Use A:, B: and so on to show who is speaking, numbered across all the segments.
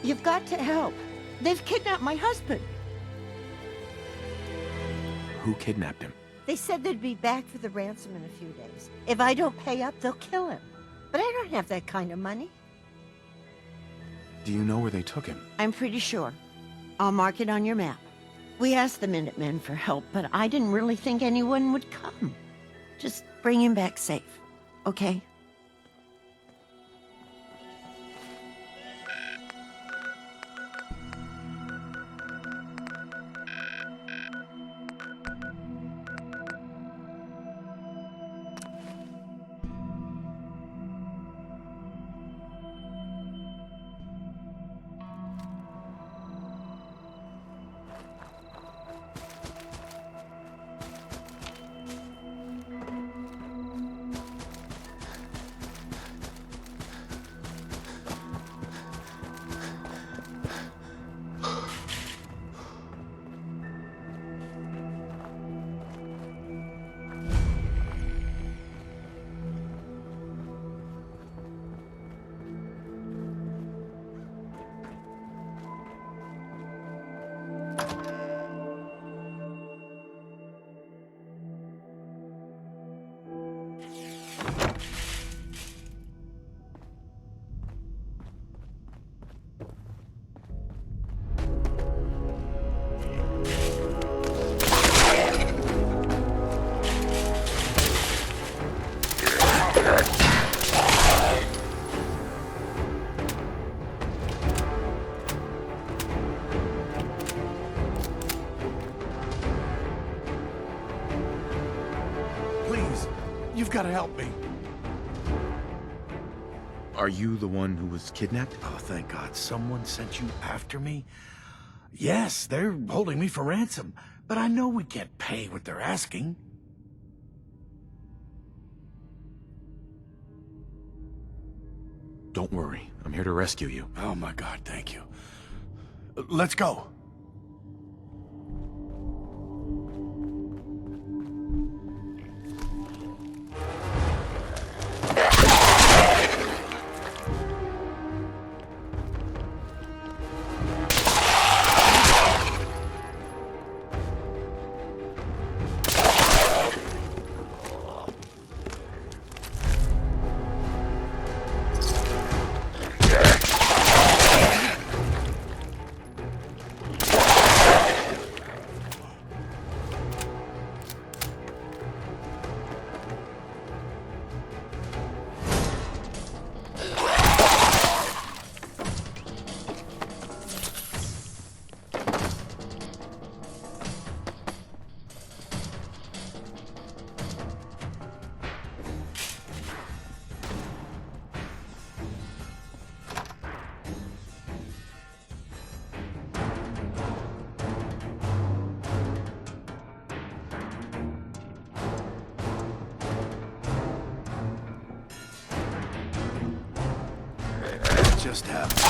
A: You've got to help. They've kidnapped my husband.
B: Who kidnapped him?
A: They said they'd be back for the ransom in a few days. If I don't pay up, they'll kill him. But I don't have that kind of money.
B: Do you know where they took him?
A: I'm pretty sure. I'll mark it on your map. We asked the Minutemen for help, but I didn't really think anyone would come. Just bring him back safe, okay?
C: You've got to help me.
B: Are you the one who was kidnapped?
C: Oh, thank God. Someone sent you after me? Yes, they're holding me for ransom, but I know we can't pay what they're asking.
B: Don't worry. I'm here to rescue you.
C: Oh my God, thank you. Let's go. Just happened.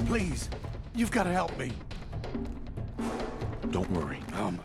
C: Please, you've got to help me.
B: Don't worry.
C: Oh my...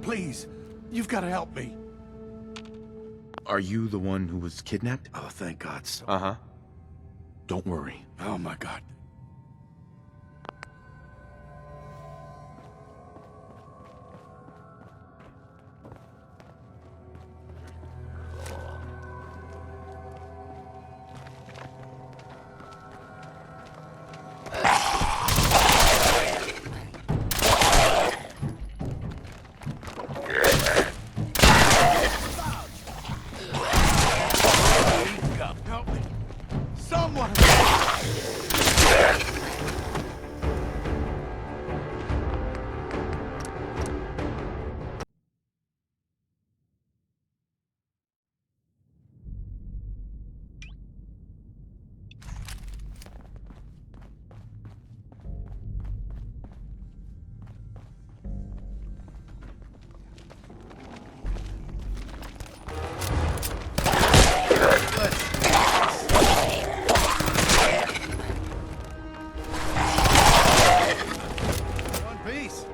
C: please. You've got to help me.
B: Are you the one who was kidnapped?
C: Oh, thank God. So.
B: Uh-huh. Don't worry.
C: Oh, my God. Help me. Someone! One piece.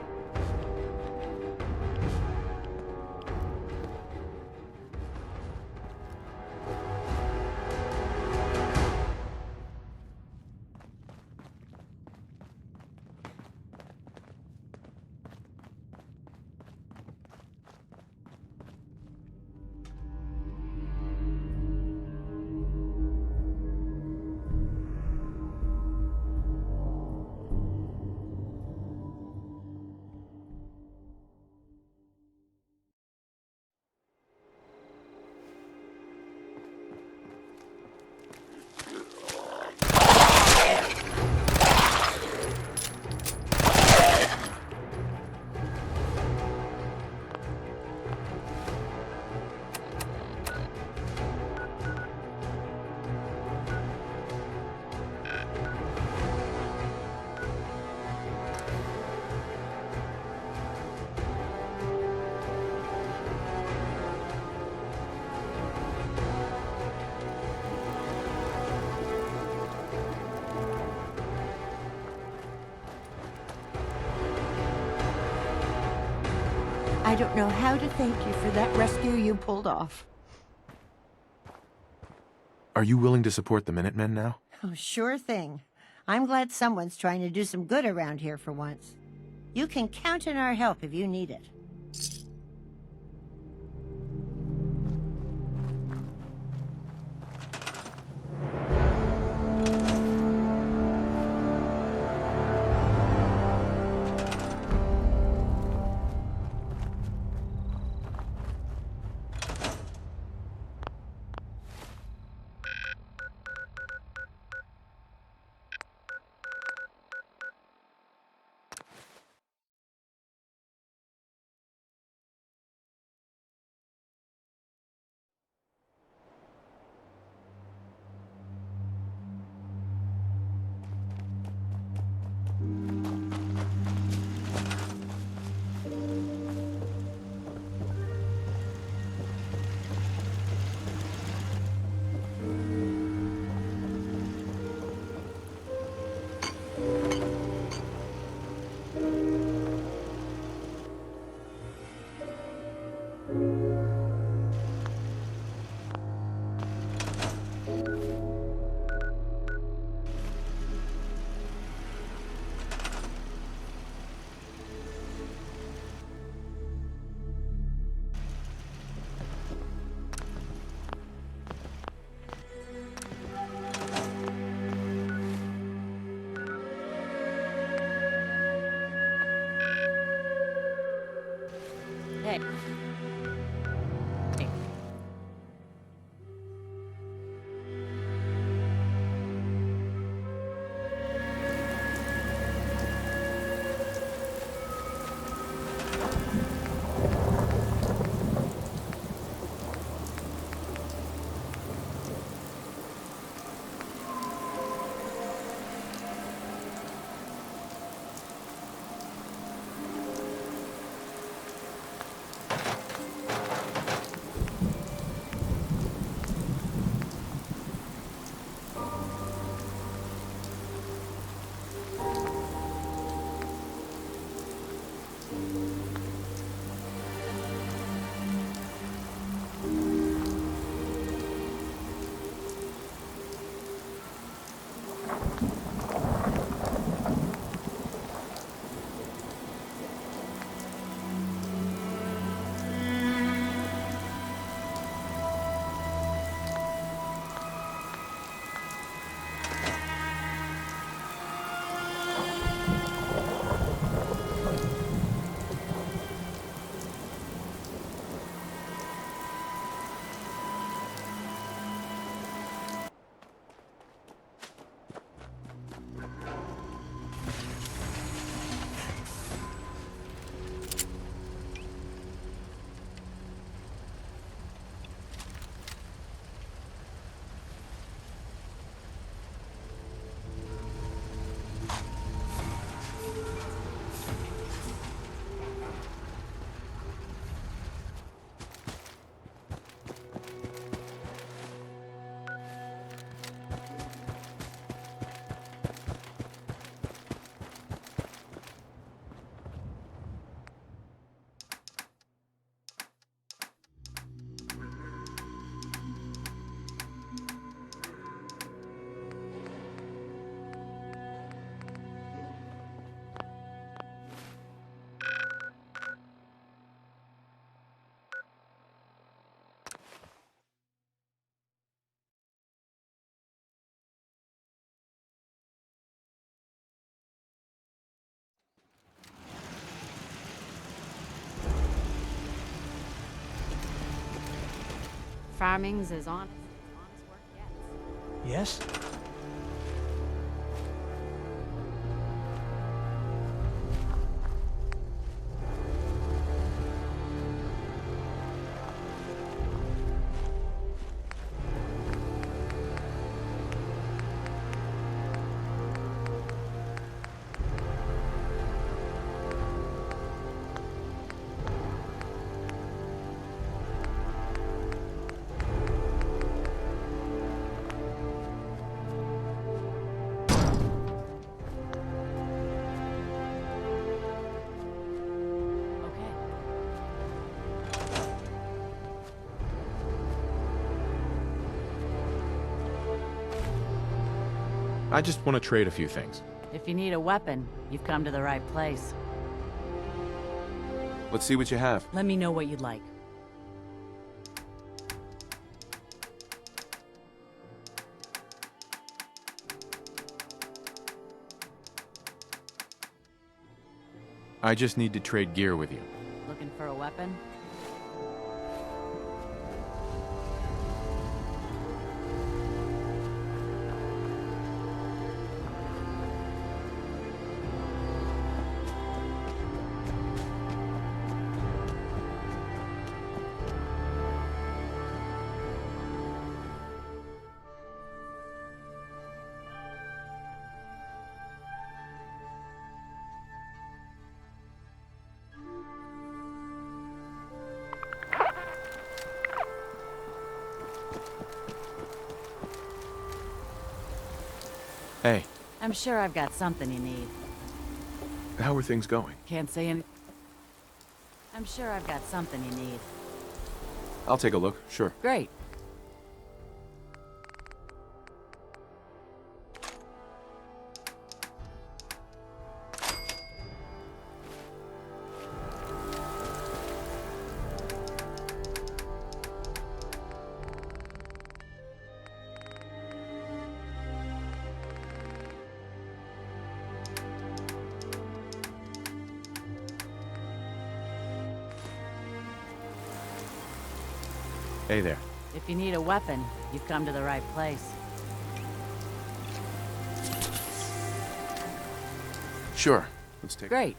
A: I don't know how to thank you for that rescue you pulled off.
B: Are you willing to support the Minutemen now?
A: Oh, sure thing. I'm glad someone's trying to do some good around here for once. You can count on our help if you need it. Hey. Hey.
D: farming's as honest work gets.
C: Yes?
D: Okay.
B: I just want to trade a few things.
D: If you need a weapon, you've come to the right place.
B: Let's see what you have.
D: Let me know what you'd like.
B: I just need to trade gear with you.
D: Looking for a weapon?
B: Hey,
D: I'm sure I've got something you need.
B: how are things going?
D: Can't say any... I'm sure I've got something you need.
B: I'll take a look, sure.
D: Great.
B: Hey there.
D: If you need a weapon, you've come to the right place.
B: Sure. Let's take
D: Great.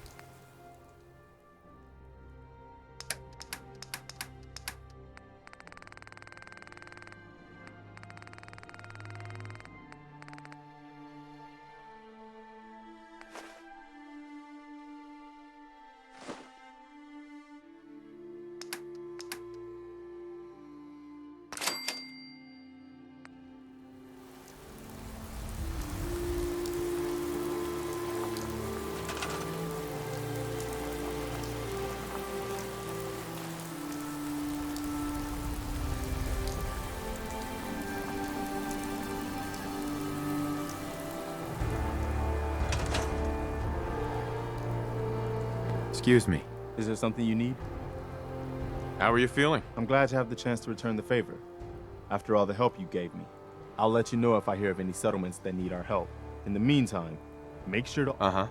B: Excuse me.
E: Is there something you need?
B: How are you feeling?
E: I'm glad to have the chance to return the favor. After all the help you gave me, I'll let you know if I hear of any settlements that need our help. In the meantime, make sure to...
B: Uh-huh.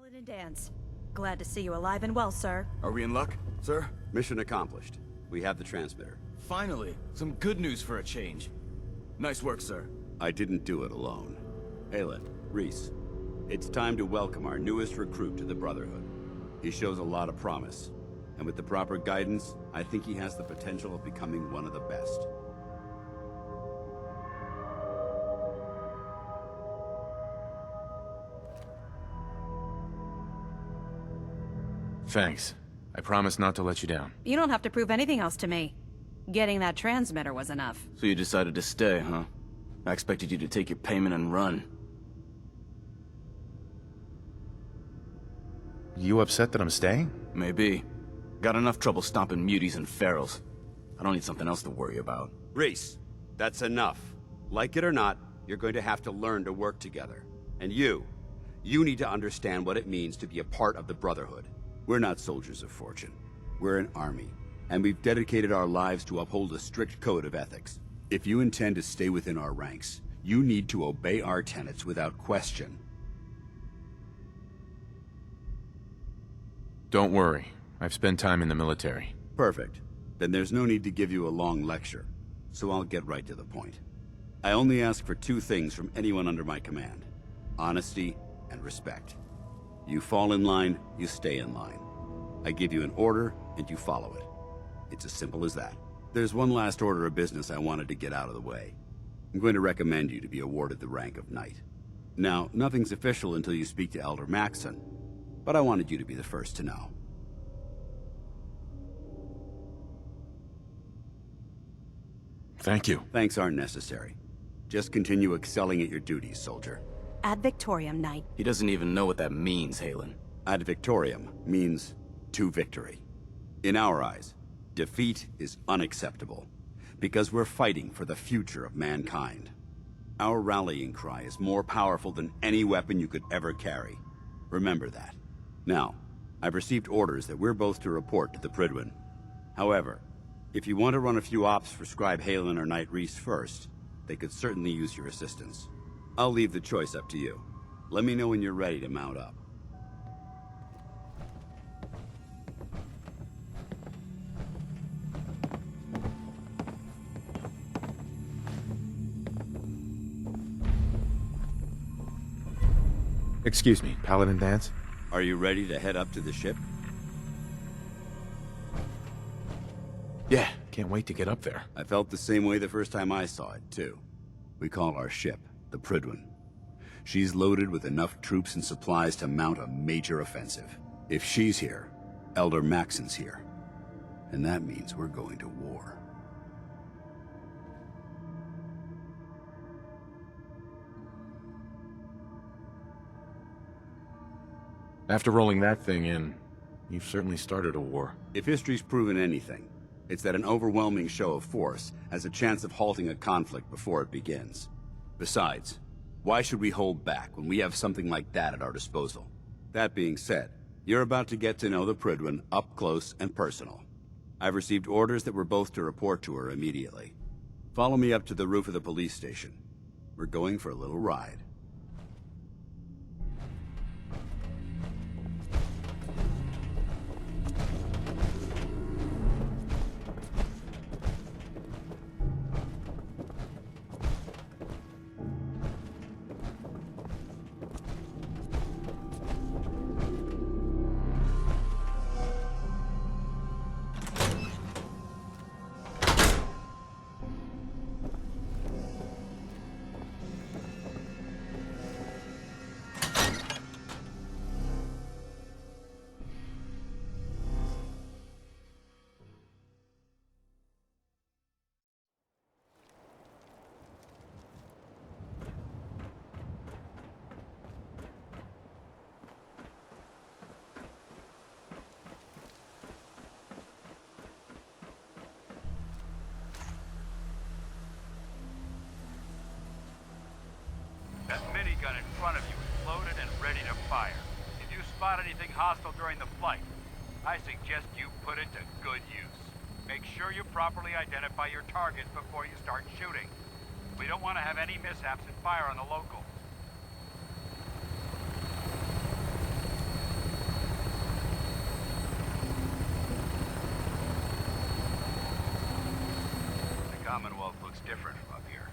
F: Paladin Dance. Glad to see you alive and well, sir.
G: Are we in luck, sir? Mission accomplished. We have the transmitter.
H: Finally, some good news for a change. Nice work, sir.
G: I didn't do it alone. Aelin, Reese, it's time to welcome our newest recruit to the Brotherhood. He shows a lot of promise, and with the proper guidance, I think he has the potential of becoming one of the best.
B: Thanks. I promise not to let you down.
F: You don't have to prove anything else to me. Getting that transmitter was enough.
H: So you decided to stay, huh? I expected you to take your payment and run.
B: You upset that I'm staying?
H: Maybe. Got enough trouble stomping muties and ferals. I don't need something else to worry about.
G: Reese, that's enough. Like it or not, you're going to have to learn to work together. And you need to understand what it means to be a part of the Brotherhood. We're not soldiers of fortune. We're an army, and we've dedicated our lives to uphold a strict code of ethics. If you intend to stay within our ranks, you need to obey our tenets without question.
B: Don't worry. I've spent time in the military.
G: Perfect. Then there's no need to give you a long lecture, so I'll get right to the point. I only ask for two things from anyone under my command: honesty and respect. You fall in line, you stay in line. I give you an order, and you follow it. It's as simple as that. There's one last order of business I wanted to get out of the way. I'm going to recommend you to be awarded the rank of Knight. Now, nothing's official until you speak to Elder Maxson, but I wanted you to be the first to know.
B: Thank you.
G: Thanks aren't necessary. Just continue excelling at your duties, soldier.
F: Ad Victoriam, Knight.
H: He doesn't even know what that means, Halen.
G: Ad Victoriam means to victory. In our eyes, defeat is unacceptable, because we're fighting for the future of mankind. Our rallying cry is more powerful than any weapon you could ever carry. Remember that. Now, I've received orders that we're both to report to the Prydwen. However, if you want to run a few ops for Scribe Halen or Knight Reese first, they could certainly use your assistance. I'll leave the choice up to you. Let me know when you're ready to mount up.
B: Excuse me, Paladin Dance?
G: Are you ready to head up to the ship?
B: Yeah, can't wait to get up there.
G: I felt the same way the first time I saw it, too. We call our ship the Prydwen. She's loaded with enough troops and supplies to mount a major offensive. If she's here, Elder Maxson's here. And that means we're going to war.
B: After rolling that thing in, you've certainly started a war.
G: If history's proven anything, it's that an overwhelming show of force has a chance of halting a conflict before it begins. Besides, why should we hold back when we have something like that at our disposal? That being said, you're about to get to know the Prydwen up close and personal. I've received orders that we're both to report to her immediately. Follow me up to the roof of the police station. We're going for a little ride.
I: That minigun in front of you is loaded and ready to fire. If you spot anything hostile during the flight, I suggest you put it to good use. Make sure you properly identify your targets before you start shooting. We don't want to have any mishaps and fire on the locals. The Commonwealth looks different from up here,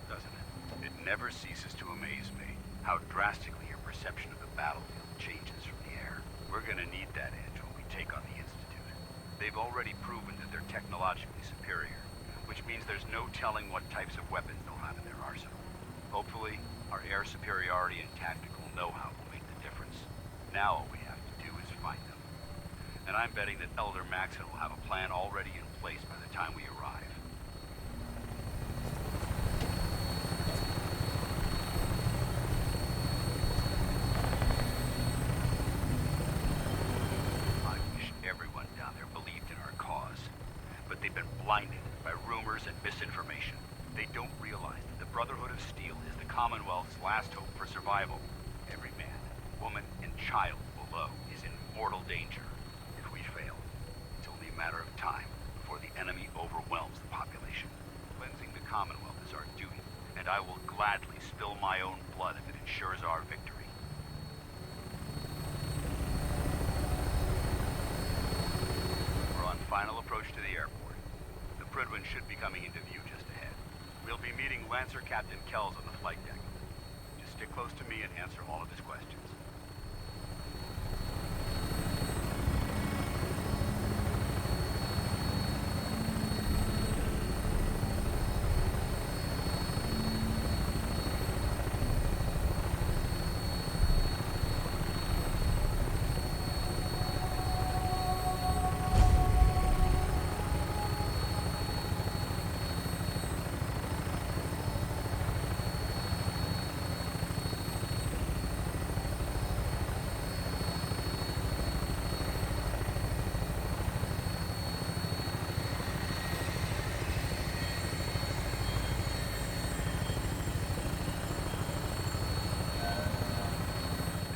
I: doesn't it? It never ceases to amaze me. how drastically your perception of the battlefield changes from the air. We're gonna need that edge when we take on the Institute. They've already proven that they're technologically superior, which means there's no telling what types of weapons they'll have in their arsenal. Hopefully, our air superiority and tactical know-how will make the difference. Now all we have to do is find them. And I'm betting that Elder Maxon will have a plan already in place by the time we arrive. I wish everyone down there believed in our cause. But they've been blinded by rumors and misinformation. They don't realize that the Brotherhood of Steel is the Commonwealth's last hope for survival. Every man, woman, and child below is in mortal danger. If we fail, it's only a matter of time before the enemy overwhelms the population. Cleansing the Commonwealth is our duty, and I will gladly spill my own blood if it ensures our victory. We're on final approach to the airport. The Prydwen should be coming into view just ahead. We'll be meeting Lancer Captain Kells on the flight deck. Just stick close to me and answer all of his questions.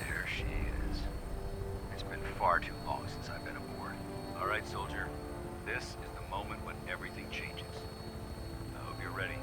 I: There she is. It's been far too long since I've been aboard. All right, soldier. This is the moment when everything changes. I hope you're ready.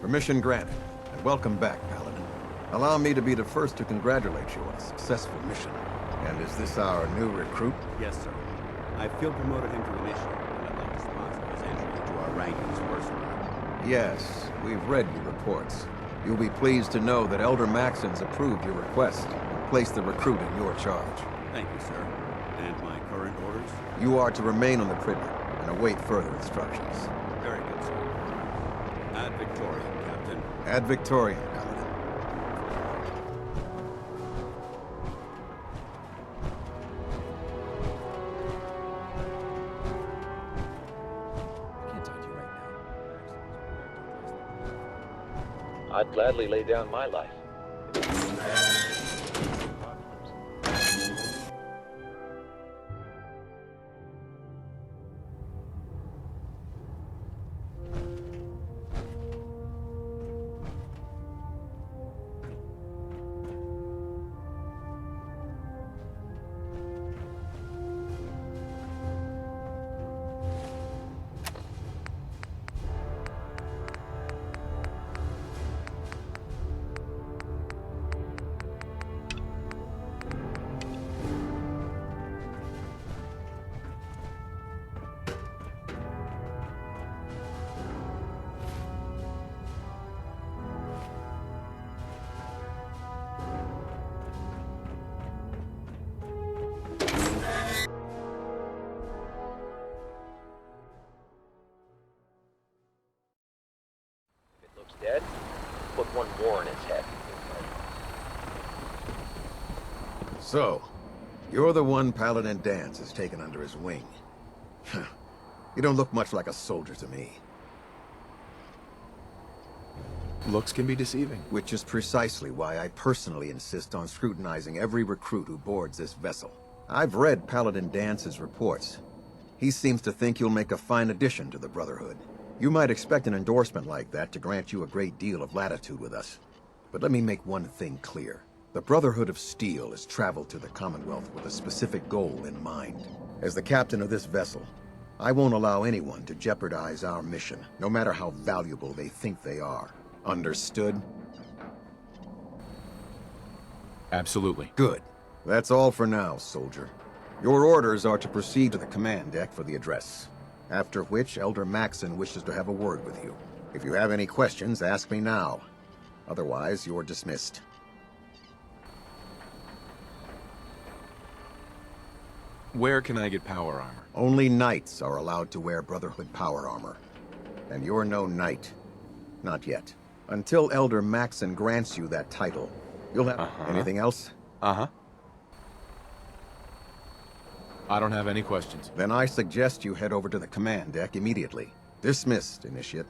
J: Permission granted, and welcome back, Paladin. Allow me to be the first to congratulate you on a successful mission. And is this our new recruit?
G: Yes, sir. I field promoted him to initiate, and I'd like to sponsor his entry into our rankings personally.
J: Yes, we've read your reports. You'll be pleased to know that Elder Maxon's approved your request and placed the recruit in your charge.
G: Thank you, sir. And my current orders?
J: You are to remain on the Prydwen and await further instructions.
G: Very good, sir. Ad Victoriam, Captain.
J: Ad Victoriam, Paladin.
E: Can't talk to you right now.
K: I'd gladly lay down my life. Dead? Put one more in his head.
J: So, you're the one Paladin Danse has taken under his wing. You don't look much like a soldier to me.
B: Looks can be deceiving.
J: Which is precisely why I personally insist on scrutinizing every recruit who boards this vessel. I've read Paladin Dance's reports. He seems to think you'll make a fine addition to the Brotherhood. You might expect an endorsement like that to grant you a great deal of latitude with us. But let me make one thing clear. The Brotherhood of Steel has traveled to the Commonwealth with a specific goal in mind. As the captain of this vessel, I won't allow anyone to jeopardize our mission, no matter how valuable they think they are. Understood?
B: Absolutely.
J: Good. That's all for now, soldier. Your orders are to proceed to the command deck for the address. After which, Elder Maxon wishes to have a word with you. If you have any questions, ask me now. Otherwise, you're dismissed.
B: Where can I get power armor?
J: Only knights are allowed to wear Brotherhood power armor. And you're no knight. Not yet. Until Elder Maxon grants you that title, you'll have... Anything else?
B: I don't have any questions.
J: Then I suggest you head over to the command deck immediately. Dismissed, Initiate.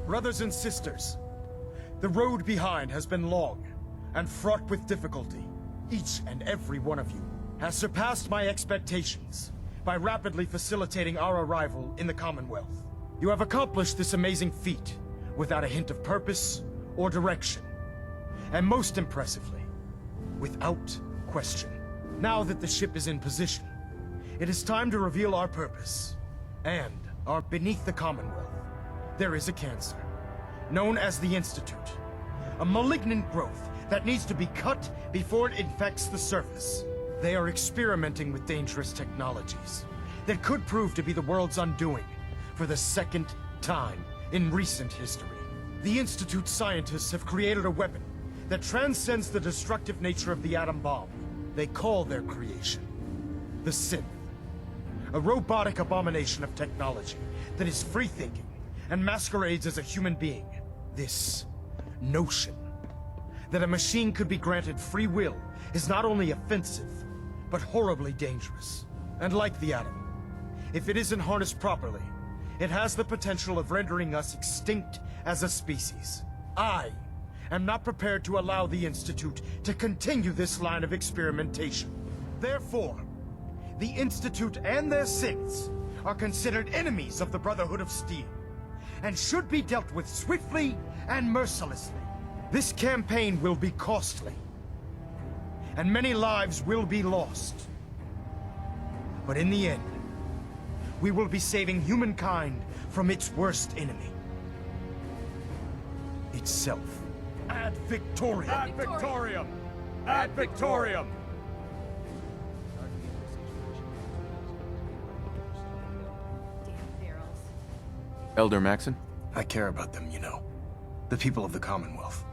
L: Brothers and sisters, the road behind has been long and fraught with difficulty. Each and every one of you has surpassed my expectations by rapidly facilitating our arrival in the Commonwealth. You have accomplished this amazing feat without a hint of purpose or direction, and most impressively, without question. Now that the ship is in position, it is time to reveal our purpose and our beneath the Commonwealth. There is a cancer, known as the Institute. A malignant growth that needs to be cut before it infects the surface. They are experimenting with dangerous technologies that could prove to be the world's undoing for the second time in recent history. The Institute scientists have created a weapon that transcends the destructive nature of the atom bomb. They call their creation the Synth. A robotic abomination of technology that is free-thinking and masquerades as a human being. This notion that a machine could be granted free will is not only offensive, but horribly dangerous. And like the atom, if it isn't harnessed properly, it has the potential of rendering us extinct as a species. I am not prepared to allow the Institute to continue this line of experimentation. Therefore, the Institute and their synths are considered enemies of the Brotherhood of Steel, and should be dealt with swiftly and mercilessly. This campaign will be costly, and many lives will be lost. But in the end, we will be saving humankind from its worst enemy. Itself. Ad Victoriam!
I: Ad Victoriam! Ad Victoriam!
B: Elder Maxon?
L: I care about them, you know. The people of the Commonwealth.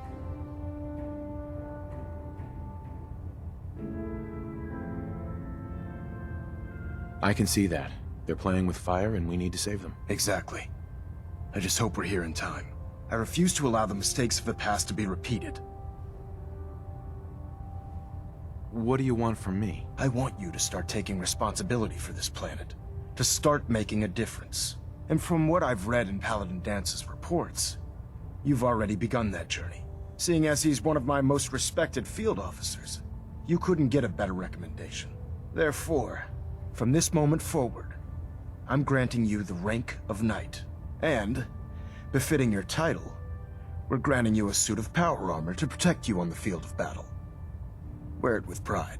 B: I can see that. They're playing with fire and we need to save them.
L: Exactly. I just hope we're here in time. I refuse to allow the mistakes of the past to be repeated.
B: What do you want from me?
L: I want you to start taking responsibility for this planet. To start making a difference. And from what I've read in Paladin Dance's reports, you've already begun that journey. Seeing as he's one of my most respected field officers, you couldn't get a better recommendation. Therefore, from this moment forward, I'm granting you the rank of Knight. And, befitting your title, we're granting you a suit of power armor to protect you on the field of battle. Wear it with pride.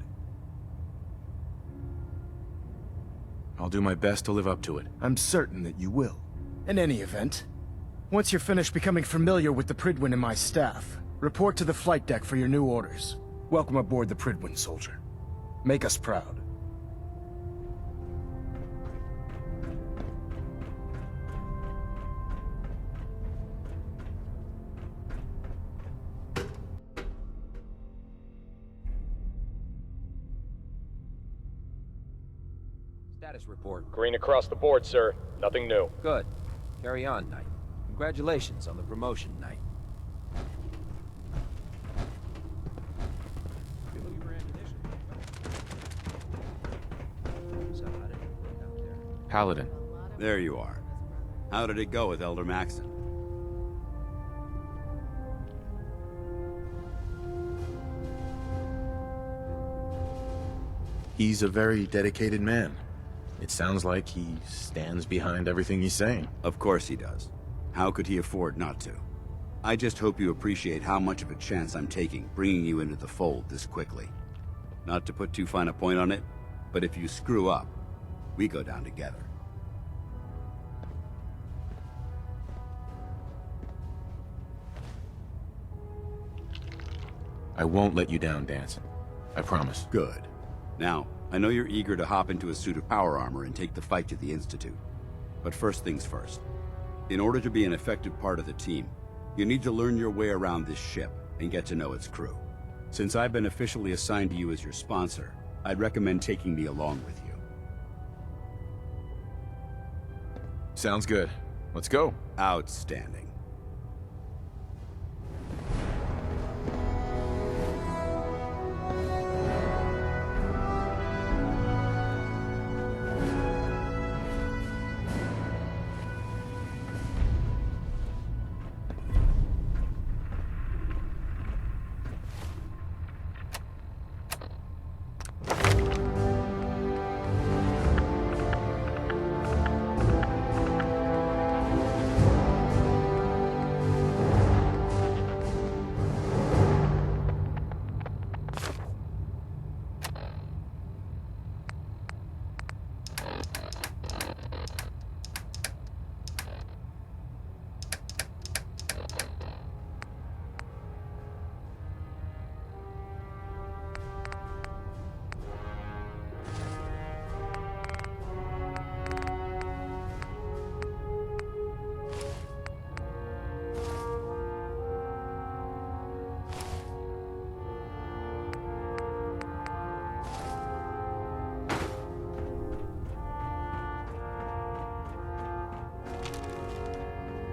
B: I'll do my best to live up to it.
L: I'm certain that you will. In any event, once you're finished becoming familiar with the Pridwin and my staff, report to the flight deck for your new orders. Welcome aboard the Pridwin, soldier. Make us proud.
K: Status report.
M: Green across the board, sir. Nothing new.
K: Good. Carry on, Knight. Congratulations on the promotion, Knight.
B: Paladin.
G: There you are. How did it go with Elder Maxon?
B: He's a very dedicated man. It sounds like he stands behind everything he's saying.
G: Of course he does. How could he afford not to? I just hope you appreciate how much of a chance I'm taking bringing you into the fold this quickly. Not to put too fine a point on it, but if you screw up, we go down together.
B: I won't let you down, Danson. I promise.
G: Good. Now, I know you're eager to hop into a suit of power armor and take the fight to the Institute. But first things first. In order to be an effective part of the team, you need to learn your way around this ship and get to know its crew. Since I've been officially assigned to you as your sponsor, I'd recommend taking me along with you.
B: Sounds good. Let's go.
G: Outstanding.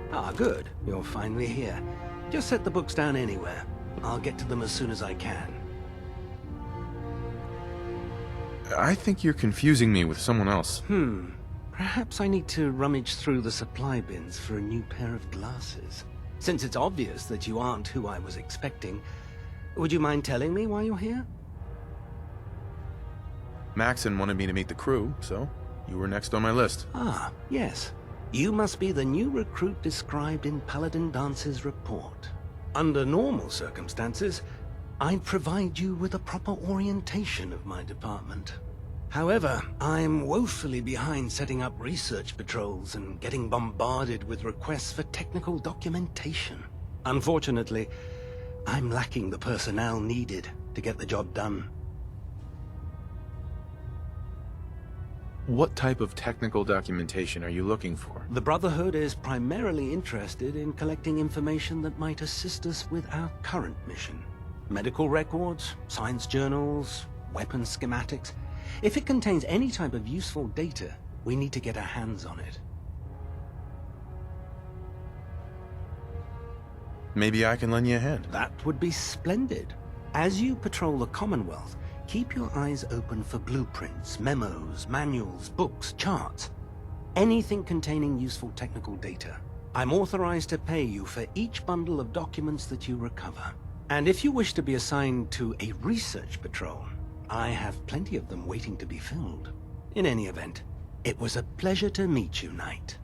N: Ah, good. You're finally here. Just set the books down anywhere. I'll get to them as soon as I can.
B: I think you're confusing me with someone else.
N: Perhaps I need to rummage through the supply bins for a new pair of glasses. Since it's obvious that you aren't who I was expecting, would you mind telling me why you're here?
B: Maxon wanted me to meet the crew, so you were next on my list.
N: Ah, yes. You must be the new recruit described in Paladin Dance's report. Under normal circumstances, I'd provide you with a proper orientation of my department. However, I'm woefully behind setting up research patrols and getting bombarded with requests for technical documentation. Unfortunately, I'm lacking the personnel needed to get the job done.
B: What type of technical documentation are you looking for?
N: The Brotherhood is primarily interested in collecting information that might assist us with our current mission. Medical records, science journals, weapon schematics. If it contains any type of useful data, we need to get our hands on it.
B: Maybe I can lend you a hand.
N: That would be splendid. As you patrol the Commonwealth, keep your eyes open for blueprints, memos, manuals, books, charts. Anything containing useful technical data. I'm authorized to pay you for each bundle of documents that you recover. And if you wish to be assigned to a research patrol, I have plenty of them waiting to be filled. In any event, it was a pleasure to meet you, Knight.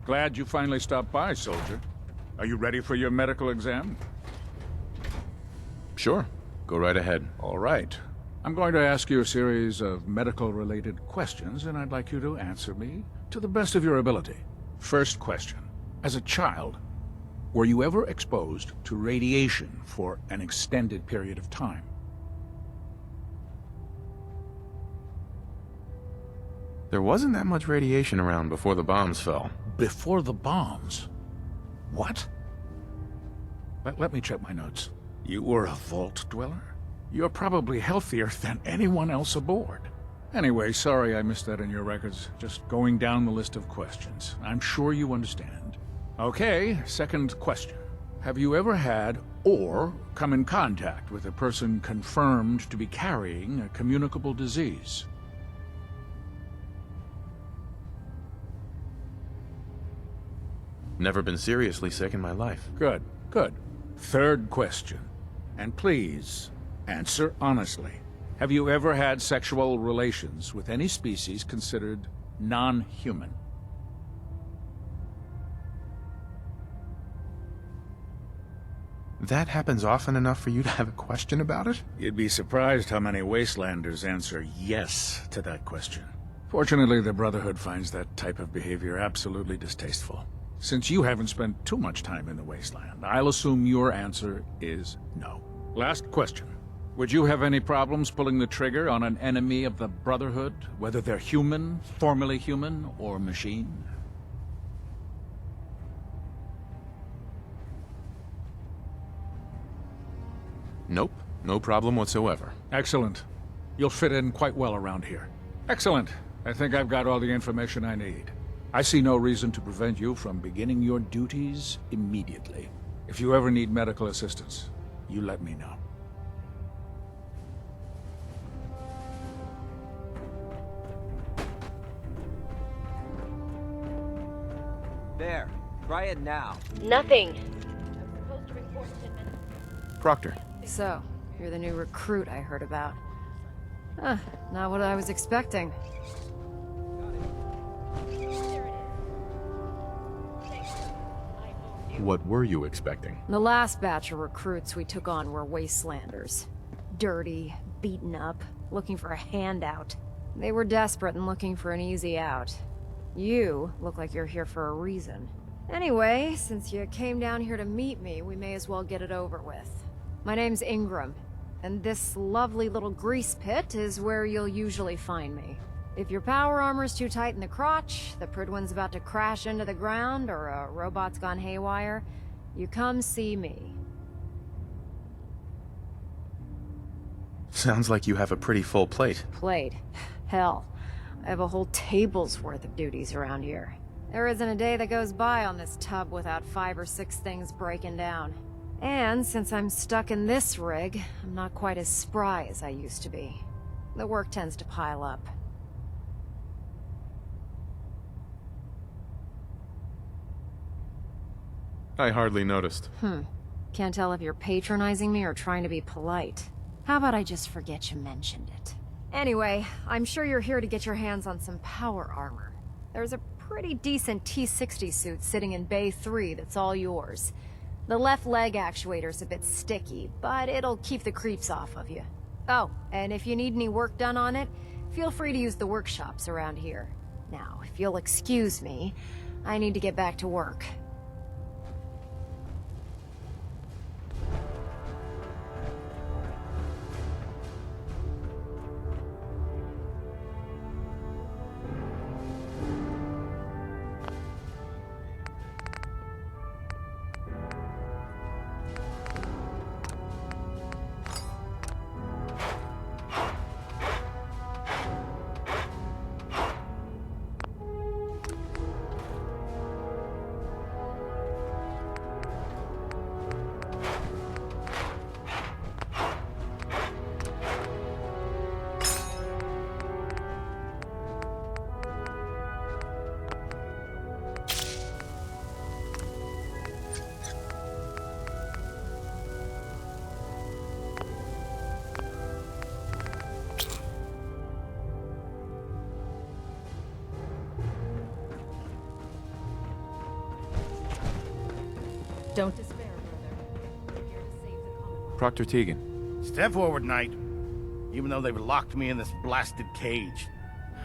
O: Glad you finally stopped by, soldier. Are you ready for your medical exam?
B: Sure. Go right ahead.
O: All right. I'm going to ask you a series of medical-related questions, and I'd like you to answer me to the best of your ability. First question. As a child, were you ever exposed to radiation for an extended period of time?
B: There wasn't that much radiation around before the bombs fell.
O: Before the bombs? What? Let me check my notes. You were a vault dweller? You're probably healthier than anyone else aboard. Anyway, sorry I missed that in your records. Just going down the list of questions. I'm sure you understand. Okay, second question. Have you ever had or come in contact with a person confirmed to be carrying a communicable disease?
B: Never been seriously sick in my life.
O: Good, good. Third question. And please, answer honestly. Have you ever had sexual relations with any species considered non-human?
B: That happens often enough for you to have a question about it?
O: You'd be surprised how many Wastelanders answer yes to that question. Fortunately, the Brotherhood finds that type of behavior absolutely distasteful. Since you haven't spent too much time in the Wasteland, I'll assume your answer is no. Last question. Would you have any problems pulling the trigger on an enemy of the Brotherhood, whether they're human, formerly human, or machine?
B: Nope. No problem whatsoever.
O: Excellent. You'll fit in quite well around here. Excellent. I think I've got all the information I need. I see no reason to prevent you from beginning your duties immediately. If you ever need medical assistance, you let me know.
P: There. Try it now.
Q: Nothing.
B: Proctor.
D: So, you're the new recruit I heard about. Not what I was expecting.
B: What were you expecting?
D: The last batch of recruits we took on were Wastelanders. Dirty, beaten up, looking for a handout. They were desperate and looking for an easy out. You look like you're here for a reason. Anyway, since you came down here to meet me, we may as well get it over with. My name's Ingram, and this lovely little grease pit is where you'll usually find me. If your power armor's too tight in the crotch, the Pridwin's about to crash into the ground, or a robot's gone haywire, you come see me.
B: Sounds like you have a pretty full plate.
D: Plate? Hell, I have a whole table's worth of duties around here. There isn't a day that goes by on this tub without 5 or 6 things breaking down. And since I'm stuck in this rig, I'm not quite as spry as I used to be. The work tends to pile up.
B: I hardly noticed.
D: Can't tell if you're patronizing me or trying to be polite. How about I just forget you mentioned it? Anyway, I'm sure you're here to get your hands on some power armor. There's a pretty decent T-60 suit sitting in Bay 3 that's all yours. The left leg actuator's a bit sticky, but it'll keep the creeps off of you. Oh, and if you need any work done on it, feel free to use the workshops around here. Now, if you'll excuse me, I need to get back to work. Don't despair, brother. We're here to save the Commonwealth.
B: Proctor Tegan.
C: Step forward, Knight. Even though they've locked me in this blasted cage,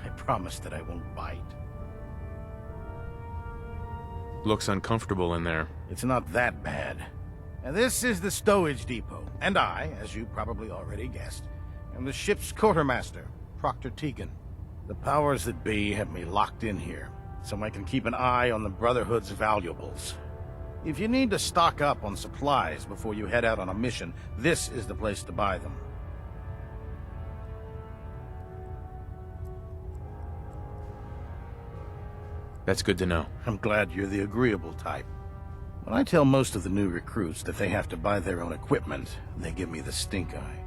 C: I promise that I won't bite.
B: Looks uncomfortable in there.
C: It's not that bad. And this is the stowage depot, and I, as you probably already guessed, am the ship's quartermaster, Proctor Tegan. The powers that be have me locked in here, so I can keep an eye on the Brotherhood's valuables. If you need to stock up on supplies before you head out on a mission, this is the place to buy them.
B: That's good to know.
C: I'm glad you're the agreeable type. When I tell most of the new recruits that they have to buy their own equipment, they give me the stink eye.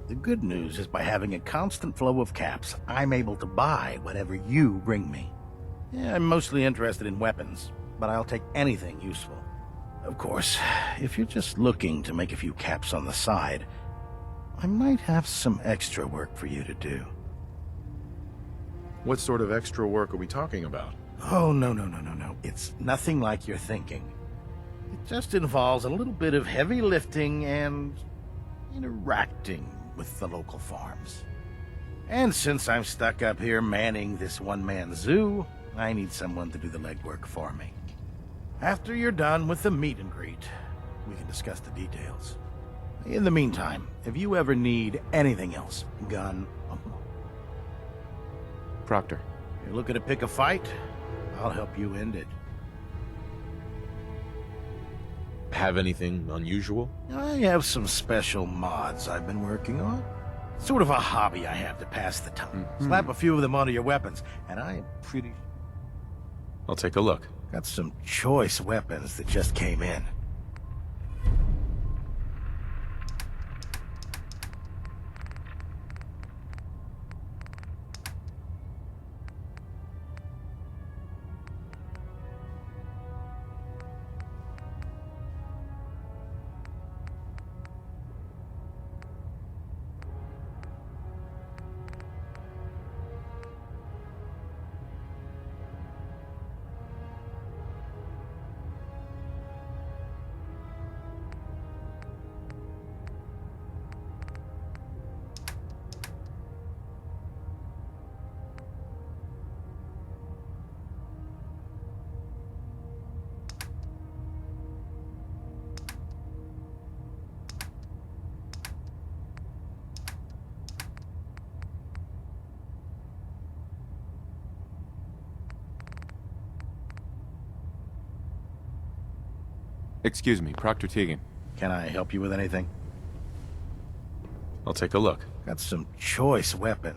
C: The good news is by having a constant flow of caps, I'm able to buy whatever you bring me. Yeah, I'm mostly interested in weapons, but I'll take anything useful. Of course, if you're just looking to make a few caps on the side, I might have some extra work for you to do.
B: What sort of extra work are we talking about?
C: Oh, no. It's nothing like you're thinking. It just involves a little bit of heavy lifting and interacting with the local farms. And since I'm stuck up here manning this one-man zoo, I need someone to do the legwork for me. After you're done with the meet and greet, we can discuss the details. In the meantime, if you ever need anything else, gun,
B: Proctor.
C: you're looking to pick a fight, I'll help you end it.
B: Have anything unusual?
C: I have some special mods I've been working on. Sort of a hobby I have to pass the time. Slap a few of them onto your weapons, and I am pretty...
B: I'll take a look.
C: Got some choice weapons that just came in.
Q: Excuse me, Proctor Tegan.
C: Can I help you with anything?
B: I'll take a look.
C: Got some choice weapons.